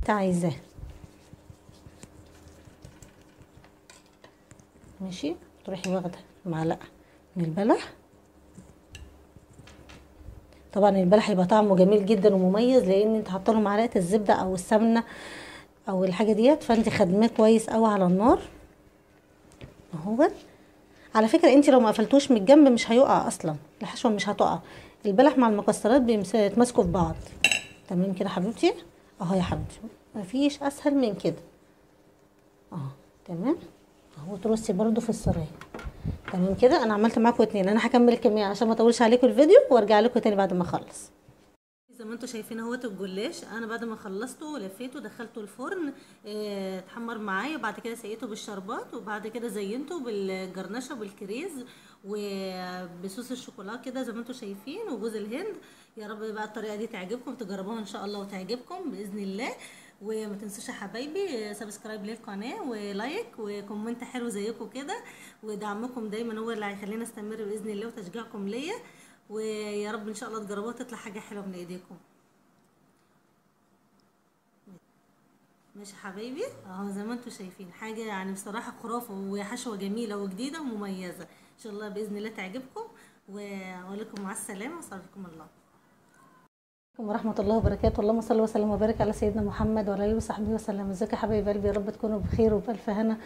انت عايزاه. ماشي، تروحي واخده معلقه من البلح. طبعا البلح يبقى طعمه جميل جدا ومميز، لان انت حاطه له معلقه الزبده او السمنه او الحاجه ديت، فانت خدماه كويس قوي على النار اهو. على فكره انت لو ما قفلتوش من الجنب مش هيقع اصلا، الحشوه مش هتقع، البلح مع المكسرات بيتماسكوا في بعض. تمام كده حبيبتي، اهو يا حبيبتي مفيش اسهل من كده اهو. تمام اهو، ترصي برده في الصينيه. تمام كده، انا عملت معاكم 2، انا هكمل الكميه عشان ما اطولش عليكم الفيديو وارجع لكم تاني بعد ما اخلص. زي ما انتم شايفين اهوت الجلاش، انا بعد ما خلصته لفيته دخلته الفرن اتحمر معايا، وبعد كده سقيته بالشربات، وبعد كده زينته بالجرنشه بالكريز وبصوص الشوكولاته كده زي ما انتم شايفين وجوز الهند. يا رب بقى الطريقه دي تعجبكم، تجربوها ان شاء الله وتعجبكم باذن الله. وما تنسوش يا حبايبي سبسكرايب للقناه ولايك وكومنت حلو زيكم كده، ودعمكم دايما هو اللي هيخلينا نستمر باذن الله، وتشجيعكم ليا، ويا رب ان شاء الله تجربوها تطلع حاجه حلوه من ايديكم. ماشي حبايبي اهو زي ما انتم شايفين، حاجه يعني بصراحه خرافه وحشوه جميله وجديده ومميزه، ان شاء الله باذن الله تعجبكم. واقول لكم مع السلامه وصلكم الله ورحمه الله وبركاته. اللهم صل وسلم وبارك على سيدنا محمد وعلى اله وصحبه وسلم. ازيكم يا حبايب قلبي، يا رب تكونوا بخير وبالف هنا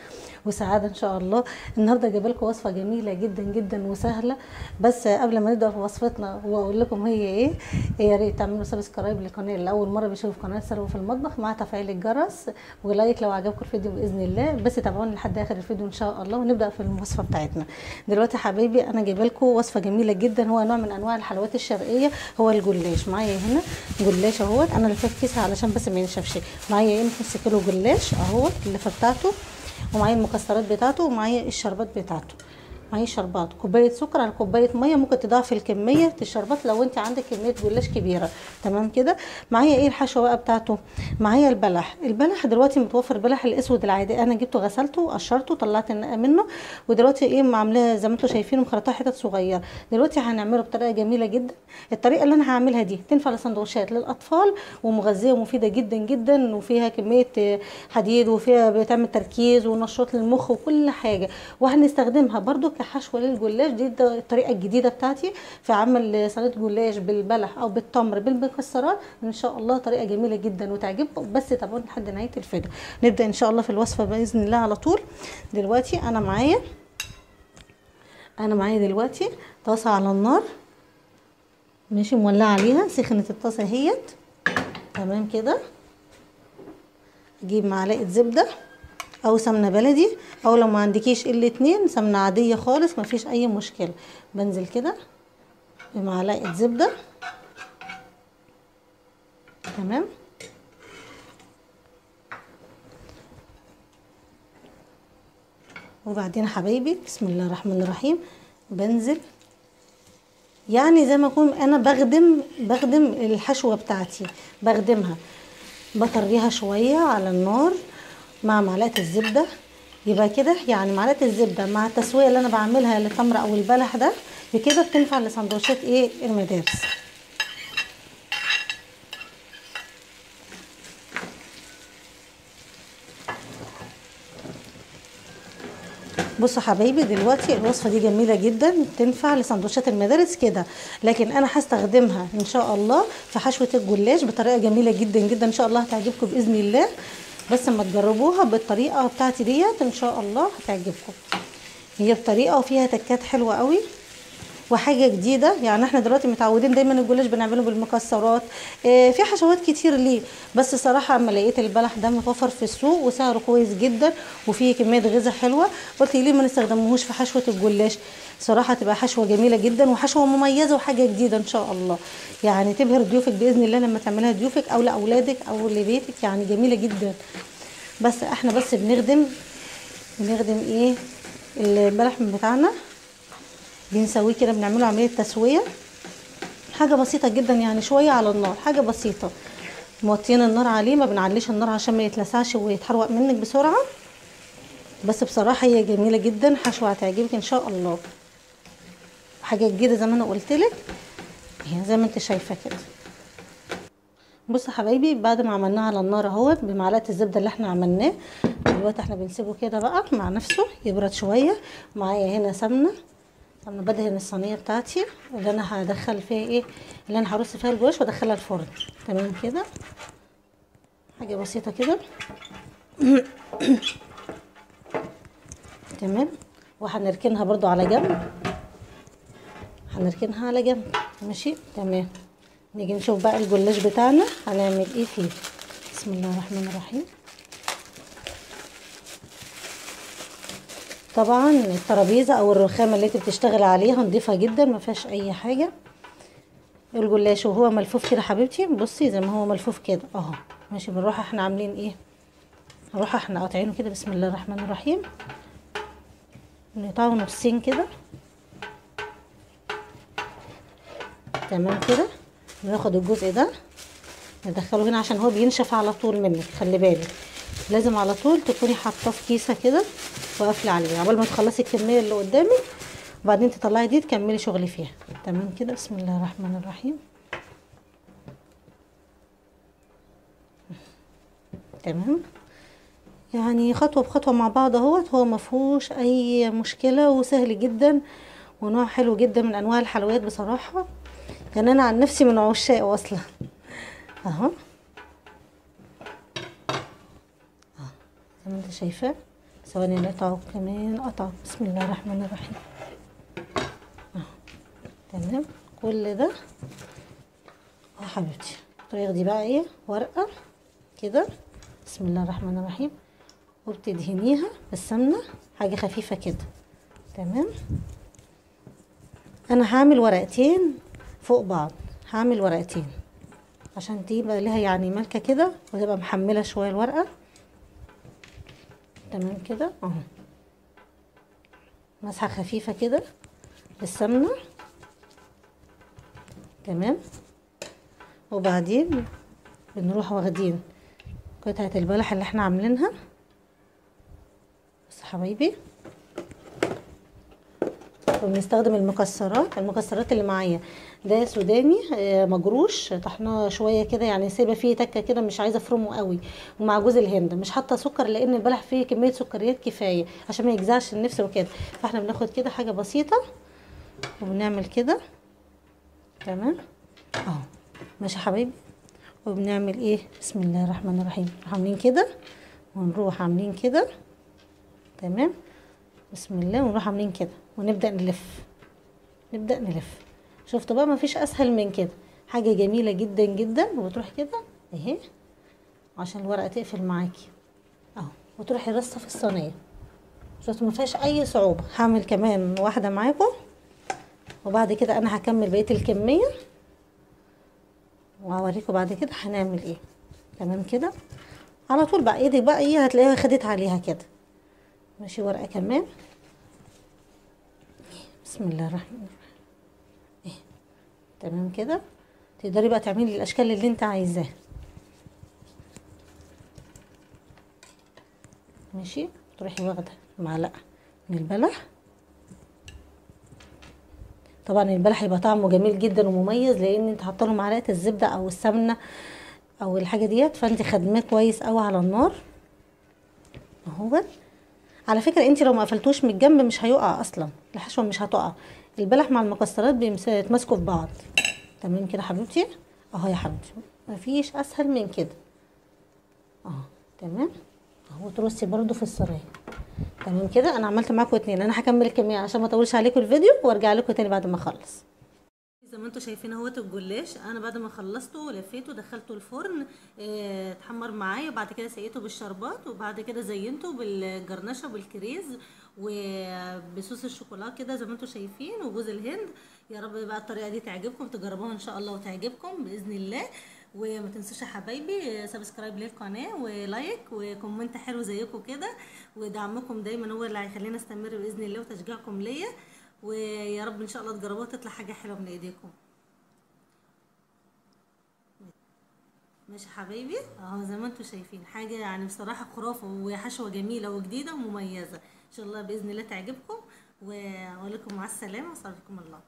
وسعاده ان شاء الله. النهارده جايبه لكم وصفه جميله جدا جدا وسهله، بس قبل ما نبدا في وصفتنا واقول لكم هي ايه، يا ريت تعملوا سبسكرايب للقناه اللي اول مره بيشوف قناه سلوى في المطبخ مع تفعيل الجرس، ولايك لو عجبكم الفيديو باذن الله. بس تابعوني لحد اخر الفيديو ان شاء الله، ونبدا في الوصفه بتاعتنا دلوقتي. حبايبي انا جايبه لكم وصفه جميله جدا، هو نوع من انواع الحلويات الشرقيه، هو الجلاش. معايا هنا جلاش اهوت، انا لفيت كيسها علشان بس ما ينشفش. معايا ايه، نص كيلو جلاش اهوت اللفه بتاعته، ومعايا المكسرات بتاعته، ومعايا الشربات بتاعته. معايا شربات كوبايه سكر على كوبايه ميه، ممكن تضاعفي الكميه الشربات لو انت عندك كميه جلاش كبيره. تمام كده. معايا ايه الحشوه بقى بتاعته، معايا البلح دلوقتي متوفر البلح الاسود العادي، انا جبته غسلته وقشرته وطلعت النقع منه، ودلوقتي ايه عاملاه زي ما انتم شايفين مخرطاه حتت صغيره. دلوقتي هنعمله بطريقه جميله جدا. الطريقه اللي انا هعملها دي تنفع لسندوتشات للاطفال، ومغذيه ومفيده جدا جدا، وفيها كميه حديد، وفيها بتعمل تركيز ونشاط للمخ وكل حاجه. وهنستخدمها برده كحشوه للجلاش. دي الطريقه الجديده بتاعتي في عمل صينيه جلاش بالبلح او بالتمر بالمكسرات، ان شاء الله طريقه جميله جدا وتعجبكم. بس تابعوني لحد نهايه الفيديو. نبدا ان شاء الله في الوصفه باذن الله على طول. دلوقتي انا معايا دلوقتي طاسه على النار، ماشي، مولعه عليها، سخنت الطاسه اهيت. تمام كده. اجيب معلقه زبده او سمنه بلدي، او لو ما عندكيش الاتنين سمنه عاديه خالص مفيش اي مشكله. بنزل كده بمعلقه زبده. تمام. وبعدين حبايبي بسم الله الرحمن الرحيم بنزل، يعني زي ما اكون انا بخدم الحشوه بتاعتي، بخدمها، بطريها شويه على النار مع معلقه الزبده. يبقى كده يعني معلقه الزبده مع التسويه اللي انا بعملها للتمر او البلح ده، بكده بتنفع لسندوتشات ايه المدارس. بصوا حبايبي دلوقتي الوصفه دي جميله جدا، تنفع لسندوتشات المدارس كده، لكن انا هستخدمها ان شاء الله في حشوه الجلاش بطريقه جميله جدا جدا، ان شاء الله هتعجبكم باذن الله. بس ما تجربوها بالطريقه بتاعتي ديت ان شاء الله هتعجبكم. هي بطريقه وفيها تكات حلوه قوي وحاجه جديده. يعني احنا دلوقتي متعودين دايما الجلاش بنعمله بالمكسرات، في حشوات كتير ليه، بس صراحه اما لقيت البلح ده متوفر في السوق وسعره كويس جدا وفيه كميه غذاء حلوه، قلت ليه ما نستخدمهوش في حشوه الجلاش. صراحه تبقى حشوه جميله جدا وحشوه مميزه وحاجه جديده ان شاء الله، يعني تبهر ضيوفك باذن الله لما تعملها ضيوفك او لاولادك او لبيتك، يعني جميله جدا. بس احنا بس بنخدم ايه البلح بتاعنا، بنسويه كده، بنعمله عمليه تسويه، حاجه بسيطه جدا، يعني شويه على النار، حاجه بسيطه، موطين النار عليه، ما بنعليش النار عشان ما يتلسعش ويتحرق منك بسرعه. بس بصراحه هي جميله جدا، حشوه هتعجبك ان شاء الله، حاجه جديده زي ما انا قلت لك، هي زي ما انت شايفه كده. بصوا يا حبايبي، بعد ما عملناه على النار اهوت بمعلقه الزبده اللي احنا عملناه، دلوقتي احنا بنسيبه كده بقى مع نفسه يبرد شويه. معايا هنا سمنه بدهن الصينيه بتاعتي اللي انا هدخل فيها ايه، اللي انا هرص فيها الجلاش وادخلها الفرن. تمام كده، حاجه بسيطه كده. تمام. وهنركنها برضو على جنب، هنركنها على جنب. ماشي تمام. نيجي نشوف بقى الجلاش بتاعنا هنعمل ايه فيه. بسم الله الرحمن الرحيم. طبعا الترابيزه او الرخامه اللي انت بتشتغل عليها نضيفه جدا، ما فيهاش اي حاجه. الجلاش وهو ملفوف كده حبيبتي، بصي زي ما هو ملفوف كده اهو. ماشي. بنروح احنا عاملين ايه، نروح احنا قاطعينه كده. بسم الله الرحمن الرحيم. نقطعه نصين كده. تمام كده. ناخد الجزء ده ندخله هنا عشان هو بينشف على طول منك. خلي بالك لازم على طول تكوني حاطاه في كيسه كده وقافله عليه عقبال ما تخلصي الكميه اللي قدامك، وبعدين تطلعي دي تكملي شغل فيها. تمام كده. بسم الله الرحمن الرحيم. تمام. يعني خطوه بخطوه مع بعض اهوت. هو ما فيهوش اي مشكله وسهل جدا ونوع حلو جدا من انواع الحلويات بصراحه. يعني انا عن نفسي من عشاقه اصلا اهو. زي ما انت شايفاه. ثواني نقطعه كمان قطعه. بسم الله الرحمن الرحيم. تمام. كل ده يا حبيبتي تاخدي بقى ايه ورقه كده. بسم الله الرحمن الرحيم. وبتدهنيها بالسمنه حاجه خفيفه كده. تمام. انا هعمل ورقتين فوق بعض، هعمل ورقتين عشان تبقى لها يعني ملكه كده وتبقى محمله شويه الورقه. تمام كده اهو. مسحه خفيفه كده بالسمنه. تمام. وبعدين بنروح واخدين قطعه البلح اللي احنا عاملينها. بس يا حبايبي، وبنستخدم المكسرات اللي معايا ده سوداني مجروش، طحناه شويه كده يعني سايبه فيه تكه كده، مش عايزه افرمه قوي. ومع جوز الهند مش حاطه سكر لان البلح فيه كميه سكريات كفايه عشان ما يجزعش النفس وكده. فاحنا بناخد كده حاجه بسيطه وبنعمل كده. تمام اهو. ماشي يا حبايبي. وبنعمل ايه، بسم الله الرحمن الرحيم، عاملين كده ونروح عاملين كده. تمام. بسم الله. ونروح عاملين كده ونبدأ نلف. شفتوا بقى مفيش اسهل من كده. حاجة جميلة جدا جدا. وبتروح كده اهي عشان الورقة تقفل معاكي اهو، وتروحي رصة في الصينية. شفتوا مفيهاش اي صعوبة. هعمل كمان واحدة معاكم وبعد كده انا هكمل بقية الكمية وهوريكم بعد كده هنعمل ايه. تمام كده. على طول بقى ايدك بقى ايه هتلاقيها خدت عليها كده. ماشي. ورقة كمان. بسم الله الرحمن الرحيم. ايه. تمام كده. تقدري بقى تعملي الاشكال اللي انت عايزاها. ماشي. تروحي واخده معلقه من البلح. طبعا البلح يبقى طعمه جميل جدا ومميز لان انت حاطه له معلقه الزبده او السمنه او الحاجه ديت، فانت خدماه كويس قوي على النار اهو. على فكره انت لو ما قفلتوش من الجنب مش هيقع اصلا، الحشوه مش هتقع. البلح مع المكسرات بيتماسكوا في بعض. تمام كده حبيبتي اهو يا حبيبتي. مفيش اسهل من كده اهو. تمام اهو. ترصي برضو في الصينيه. تمام كده. انا عملت معاكم اتنين. انا هكمل الكميه عشان ما اطولش عليكم الفيديو وارجع لكم تاني بعد ما اخلص. زي ما انتم شايفين اهوت الجلاش. انا بعد ما خلصته لفيته دخلته الفرن اتحمر معايا. بعد كده سقيته بالشربات وبعد كده زينته بالجرنشه وبالكريز وبصوص الشوكولاته كده زي ما انتم شايفين وجوز الهند. يا رب بقى الطريقه دي تعجبكم، تجربوها ان شاء الله وتعجبكم باذن الله. وما تنسوش يا حبايبي سبسكرايب للقناه ولايك وكومنت حلو زيكم كده، ودعمكم دايما هو اللي هيخلينا نستمر باذن الله وتشجيعكم ليا. ويا رب ان شاء الله تجربوها تطلع حاجه حلوه من ايديكم. ماشي حبايبي اهو. زي ما انتم شايفين حاجه يعني بصراحه خرافه وحشوه جميله وجديده ومميزه. ان شاء الله باذن الله تعجبكم. ولكم مع السلامه وصلكم الله.